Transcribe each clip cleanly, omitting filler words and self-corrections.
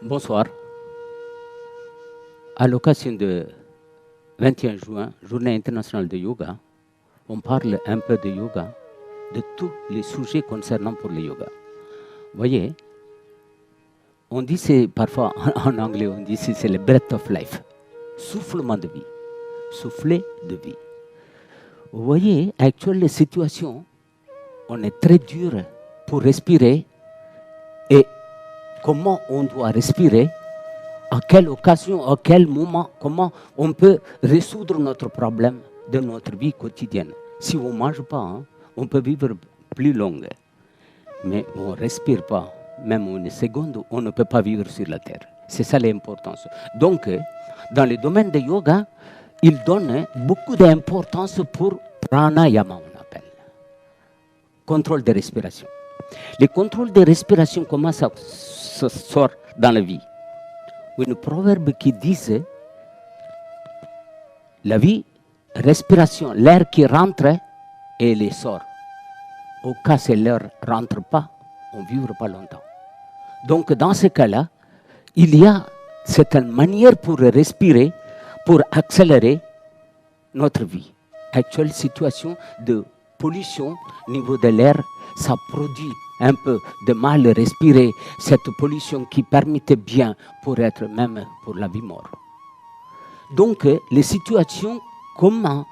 Bonsoir. À l'occasion de 21 juin, Journée internationale de yoga, on parle un peu de yoga, de tous les sujets concernant pour le yoga. Vous voyez, on dit c'est parfois en anglais, on dit c'est le breath of life, soufflement de vie, souffler de vie. Vous voyez, actuelle la situation, on est très dur pour respirer et comment on doit respirer, à quelle occasion, à quel moment, comment on peut résoudre notre problème de notre vie quotidienne. Si on ne mange pas, on peut vivre plus longue. Mais on ne respire pas, même une seconde, on ne peut pas vivre sur la terre. C'est ça l'importance. Donc, dans le domaine de yoga, il donne beaucoup d'importance pour pranayama, on appelle. Contrôle de respiration. Le contrôle de respiration, comment ça sort dans la vie? Un proverbe qui dit la vie, respiration, l'air qui rentre et il sort. Au cas où l'air ne rentre pas, on ne vivra pas longtemps. Donc dans ce cas-là, il y a certaines manières pour respirer, pour accélérer notre vie. Actuelle situation de pollution au niveau de l'air, ça produit un peu de mal à respirer cette pollution qui permettait bien pour être même pour la vie mort. Donc, les situations, comment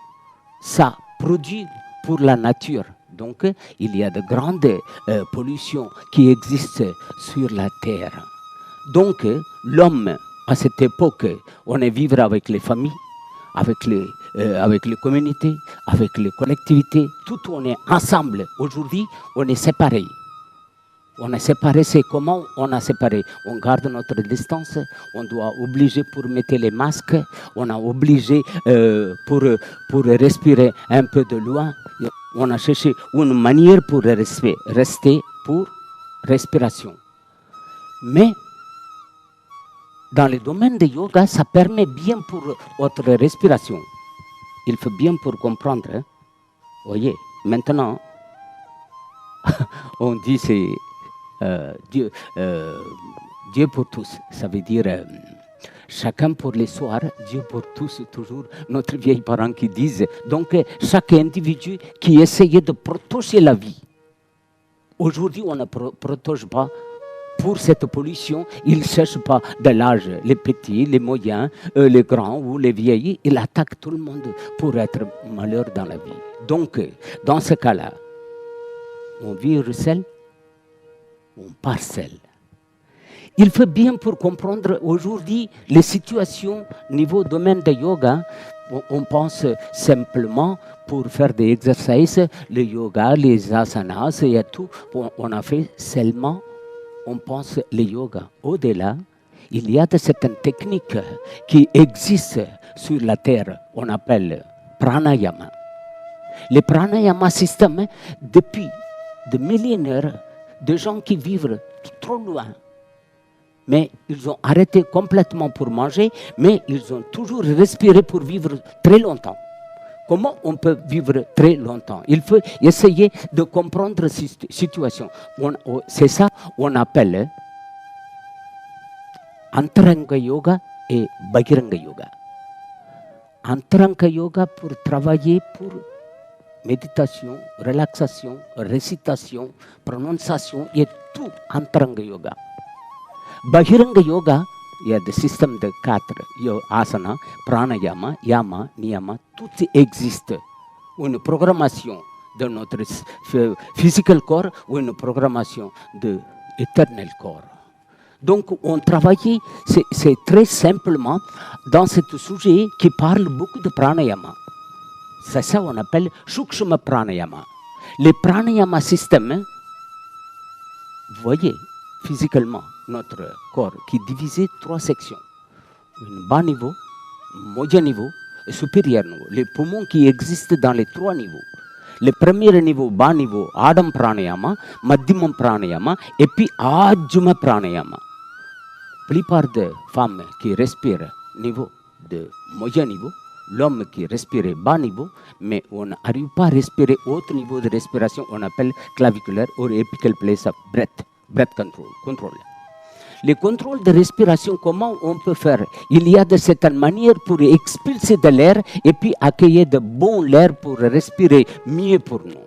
ça produit pour la nature. Donc, il y a de grandes pollutions qui existent sur la terre. Donc, l'homme, à cette époque, on est vivre avec les familles, avec les communautés, avec les collectivités, tout on est ensemble. Aujourd'hui, on est séparés. On est séparés, c'est comment on a séparé? On garde notre distance, on doit obliger pour mettre les masques, on a obligé pour respirer un peu de loin. On a cherché une manière pour rester pour respiration. Mais dans le domaine de yoga, ça permet bien pour votre respiration. Il faut bien pour comprendre. Hein? Voyez, maintenant, on dit c'est Dieu pour tous. Ça veut dire chacun pour les soirs, Dieu pour tous, toujours notre vieil parent qui disent. Donc, chaque individu qui essayait de protéger la vie. Aujourd'hui, on ne protège pas. Pour cette pollution, ils ne cherchent pas de l'âge, les petits, les moyens, les grands ou les vieillis. Ils attaquent tout le monde pour être malheureux dans la vie. Donc, dans ce cas-là, on vit recel, on parcelle. Il faut bien pour comprendre aujourd'hui les situations au niveau domaine de yoga. On pense simplement pour faire des exercices, le yoga, les asanas et tout. On a fait seulement. On pense le yoga. Au-delà, il y a de certaines techniques qui existent sur la terre. On appelle pranayama. Le pranayama système, depuis des millénaires, de gens qui vivent trop loin. Mais ils ont arrêté complètement pour manger, mais ils ont toujours respiré pour vivre très longtemps. Comment on peut vivre très longtemps? Il faut essayer de comprendre cette situation. C'est ça qu'on appelle Antaranga Yoga et Bahiranga Yoga. Antaranga Yoga pour travailler pour méditation, relaxation, récitation, prononciation et tout Antaranga Yoga. Bahiranga Yoga, il y a des systèmes de 4 asana, pranayama, yama, niyama, tout existe. Une programmation de notre physical corps ou une programmation de l'éternel corps. Donc, on travaille, c'est très simplement dans ce sujet qui parle beaucoup de pranayama. C'est ça qu'on appelle Shukshma pranayama. Les pranayama système, vous voyez, physiquement, notre corps qui est divisé en 3 sections. Un bas niveau, moyen niveau et supérieur niveau. Les poumons qui existent dans les 3 niveaux. Le premier niveau, bas niveau, Adam pranayama, Madhyamam pranayama et puis Ajma pranayama. La plupart des femmes qui respirent niveau de moyen niveau, l'homme qui respire bas niveau, mais on n'arrive pas à respirer autre niveau de respiration, on appelle claviculaire ou apical place of breath control. les contrôles de respiration, comment on peut faire? Il y a de certaines manières pour expulser de l'air et puis accueillir de bon l'air pour respirer mieux pour nous.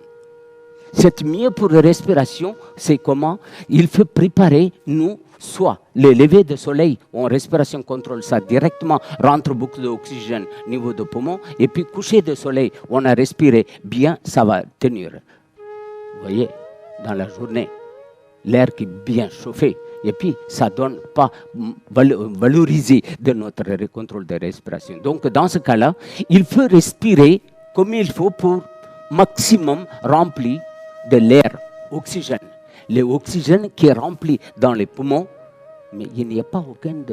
C'est mieux pour la respiration, c'est comment? Il faut préparer, nous, soit le lever de soleil, on respiration contrôle ça directement, rentre beaucoup d'oxygène au niveau du poumon, et puis coucher de soleil, on a respiré bien, ça va tenir. Vous voyez, dans la journée, l'air qui est bien chauffé, et puis ça ne donne pas valoriser de notre contrôle de respiration. Donc dans ce cas-là, il faut respirer comme il faut pour maximum remplir de l'air, oxygène. L'oxygène qui est rempli dans les poumons, mais il n'y a pas aucune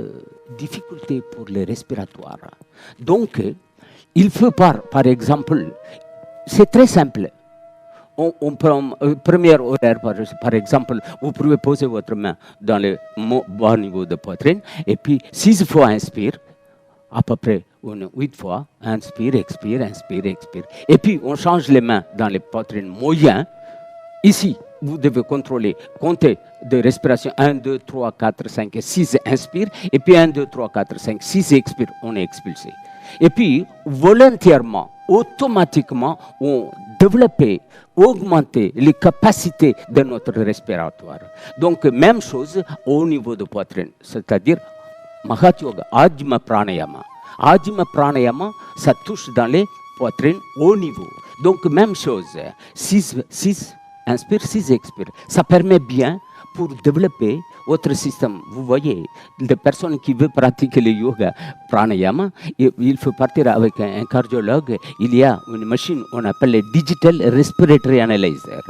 difficulté pour les respiratoires. Donc, il faut par exemple, c'est très simple. On prend premier horaire, par exemple, vous pouvez poser votre main dans le bas niveau de poitrine, et puis 6 fois inspire, à peu près 8 fois, inspire, expire, inspire, expire. Et puis, on change les mains dans les poitrines moyennes. Ici, vous devez contrôler, compter de respiration 1, 2, 3, 4, 5, 6, inspire. Et puis 1, 2, 3, 4, 5, 6, expire, on est expulsé. Et puis, volontairement, automatiquement, on développe, augmente les capacités de notre respiratoire. Donc, même chose au niveau de poitrine, c'est-à-dire Mahatma Yoga, Ajma Pranayama. Ajma Pranayama, ça touche dans les poitrines au niveau. Donc, même chose, 6 inspire, 6 expire. Ça permet bien pour développer votre système. Vous voyez, les personnes qui veulent pratiquer le yoga pranayama, il faut partir avec un cardiologue. Il y a une machine, on appelle le Digital Respiratory Analyzer.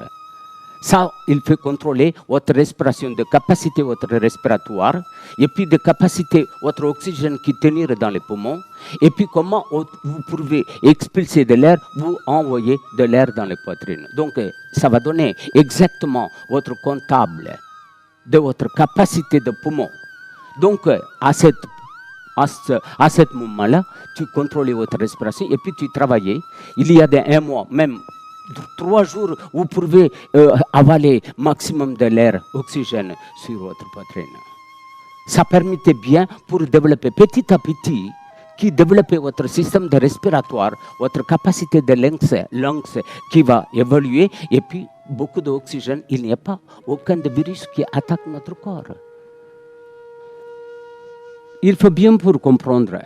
Ça, il faut contrôler votre respiration, de capacité votre respiratoire, et puis de capacité votre oxygène qui tenir dans les poumons, et puis comment vous pouvez expulser de l'air, vous envoyer de l'air dans les poitrines. Donc, ça va donner exactement votre comptable de votre capacité de poumon. Donc, à ce moment-là, tu contrôles votre respiration, et puis tu travailles. Il y a un mois, même 3 jours, vous pouvez avaler maximum de l'air, oxygène sur votre poitrine. Ça permet bien pour développer petit à petit, qui développe votre système de respiratoire, votre capacité de lungs qui va évoluer, et puis beaucoup d'oxygène, il n'y a pas aucun de virus qui attaque notre corps. Il faut bien pour comprendre,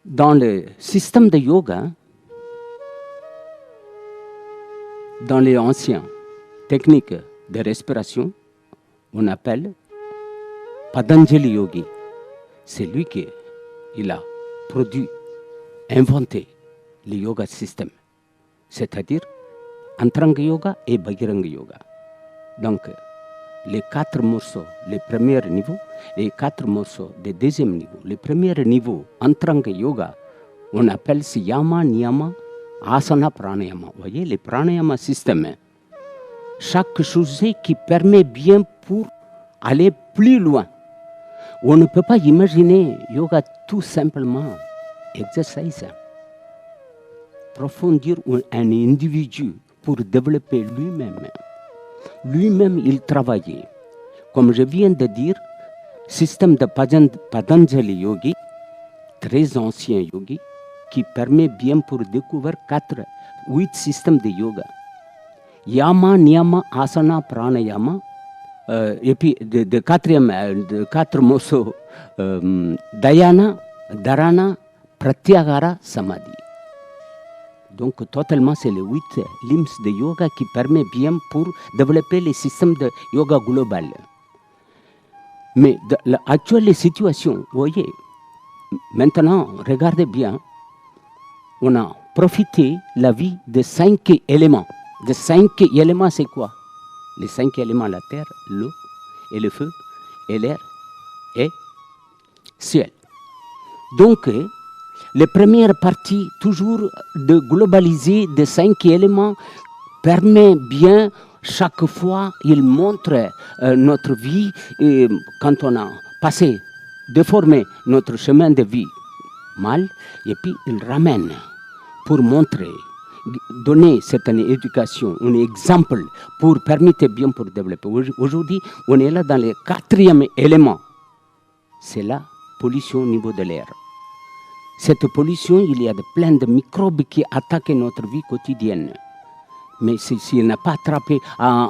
dans le système de yoga, dans les anciennes techniques de respiration, on appelle Patanjali Yogi. C'est lui qui a produit, inventé le yoga système, c'est-à-dire Antaranga Yoga et Bhagiranga Yoga. Donc, les 4 morceaux, les premiers niveaux, les 4 morceaux des deuxième niveau. Le premier niveau, Antaranga Yoga, on appelle ça Yama, Niyama, Asana, Pranayama. Vous voyez, les Pranayama système. Chaque chose qui permet bien pour aller plus loin. On ne peut pas imaginer yoga tout simplement exercice. Profondir un individu pour développer lui-même. Lui-même, il travaillait. Comme je viens de dire, système de Patanjali Yogi, très ancien yogi, qui permet bien pour découvrir 8 systèmes de yoga. Yama, Niyama, Asana, Pranayama, et puis de 4 morceaux, Dhyana, Dharana, Pratyahara, Samadhi. Donc totalement, c'est les 8 limbs de yoga qui permet bien pour développer les systèmes de yoga global. Mais l'actuelle situation, vous voyez, maintenant, regardez bien, on a profité la vie de 5 éléments. De 5 éléments, c'est quoi? Les 5 éléments, la terre, l'eau, et le feu, et l'air, et ciel. Donc, les premières parties, toujours de globaliser de 5 éléments, permet bien, chaque fois, il montre notre vie, et quand on a passé, déformé notre chemin de vie mal, et puis il ramène pour montrer. donner certaine éducation, un exemple pour permettre bien pour développer. Aujourd'hui, on est là dans le quatrième élément. C'est la pollution au niveau de l'air. Cette pollution, il y a plein de microbes qui attaquent notre vie quotidienne. Mais s'il n'a pas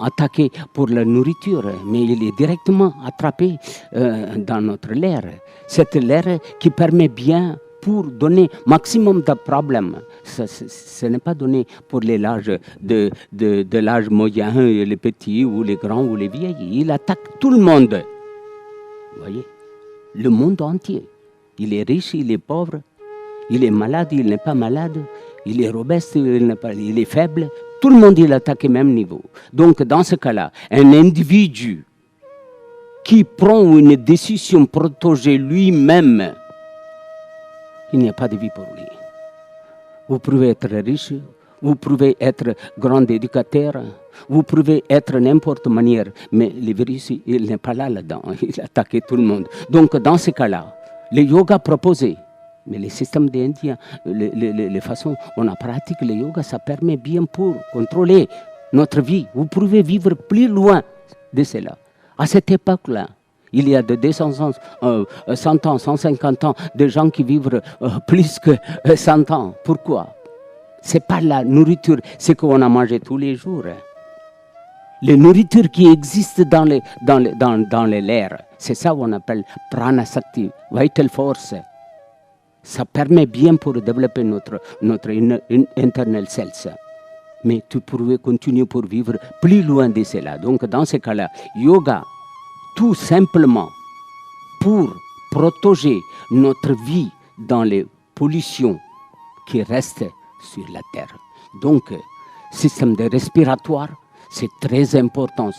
attaqué pour la nourriture, mais il est directement attrapé dans notre l'air. C'est l'air qui permet bien pour donner maximum de problèmes. Ce n'est pas donné pour les l'âge de l'âge moyen, les petits ou les grands ou les vieilles. Il attaque tout le monde. Vous voyez? Le monde entier. Il est riche, il est pauvre, il est malade, il n'est pas malade, il est robuste, il est faible. Tout le monde il attaque au même niveau. Donc dans ce cas-là, un individu qui prend une décision pour protéger lui-même, il n'y a pas de vie pour lui. Vous pouvez être riche, vous pouvez être grand éducateur, vous pouvez être n'importe manière, mais le virus, il n'est pas là-dedans, il attaque tout le monde. Donc dans ce cas-là, le yoga proposé, mais les systèmes d'Indien, les façons on a pratiqué le yoga, ça permet bien pour contrôler notre vie. Vous pouvez vivre plus loin de cela. À cette époque-là, il y a de 200 ans, 100 ans, 150 ans, de gens qui vivent plus que 100 ans. Pourquoi? Ce n'est pas la nourriture, c'est qu'on a mangé tous les jours. Les nourritures qui existent dans l'air, c'est ça qu'on appelle prana sakti, vital force. Ça permet bien pour développer notre internal self. Mais tu pourrais continuer pour vivre plus loin de cela. Donc dans ce cas-là, yoga, tout simplement pour protéger notre vie dans les pollutions qui restent sur la terre. Donc, système de respiratoire, c'est très important.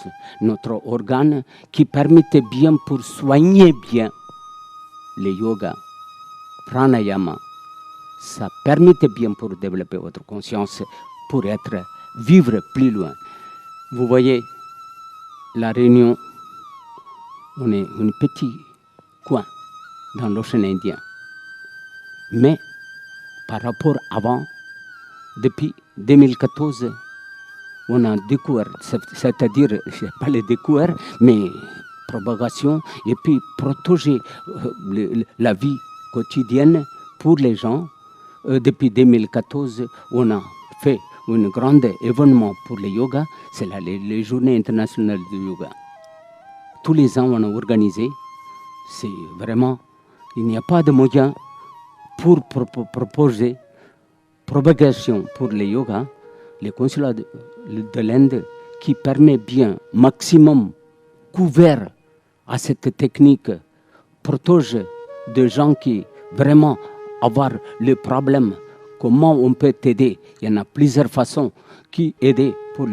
Notre organe qui permet bien pour soigner bien le yoga, pranayama, ça permet bien pour développer votre conscience, pour vivre plus loin. Vous voyez, la Réunion, on est un petit coin dans l'océan Indien. Mais par rapport avant, depuis 2014, on a découvert, c'est-à-dire, je n'ai pas le découvert, mais propagation, et puis protéger la vie quotidienne pour les gens. Depuis 2014, on a fait un grand événement pour le yoga, c'est les Journées internationales du yoga. Tous les ans, on a organisé, c'est vraiment, il n'y a pas de moyen pour proposer propagation pour le yoga, le consulat de l'Inde qui permet bien, maximum couvert à cette technique, protège des gens qui vraiment avoir le problème. Comment on peut t'aider? Il y en a plusieurs façons qui aider pour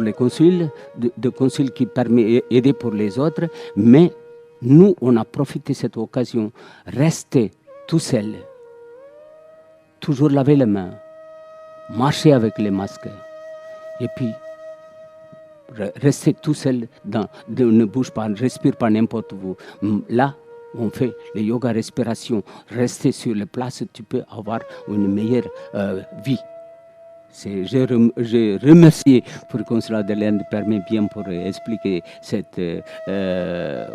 les consuls, de consuls qui permet aider pour les autres, mais nous, on a profité de cette occasion, rester tout seul, toujours laver les mains, marcher avec les masques, et puis rester tout seul, ne bouge pas, ne respire pas n'importe où. Là, on fait le yoga respiration, rester sur la place, tu peux avoir une meilleure vie. Je remercie pour le consulat de l'Inde permet bien pour expliquer cette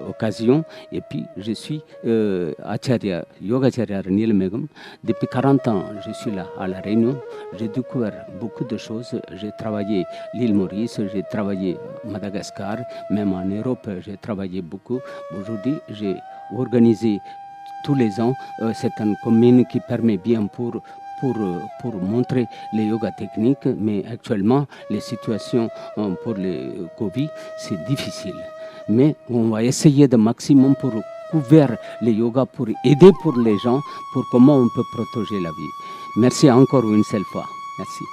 occasion. Et puis, je suis Acharya, Yogacharya Ranil Megum. Depuis 40 ans, je suis là à La Réunion. J'ai découvert beaucoup de choses. J'ai travaillé l'île Maurice, j'ai travaillé Madagascar, même en Europe, j'ai travaillé beaucoup. Aujourd'hui, j'ai organisé tous les ans, c'est une commune qui permet bien pour montrer les yoga techniques, mais actuellement, les situations pour le Covid, c'est difficile. Mais on va essayer de maximum pour couvrir les yoga, pour aider pour les gens, pour comment on peut protéger la vie. Merci encore une seule fois. Merci.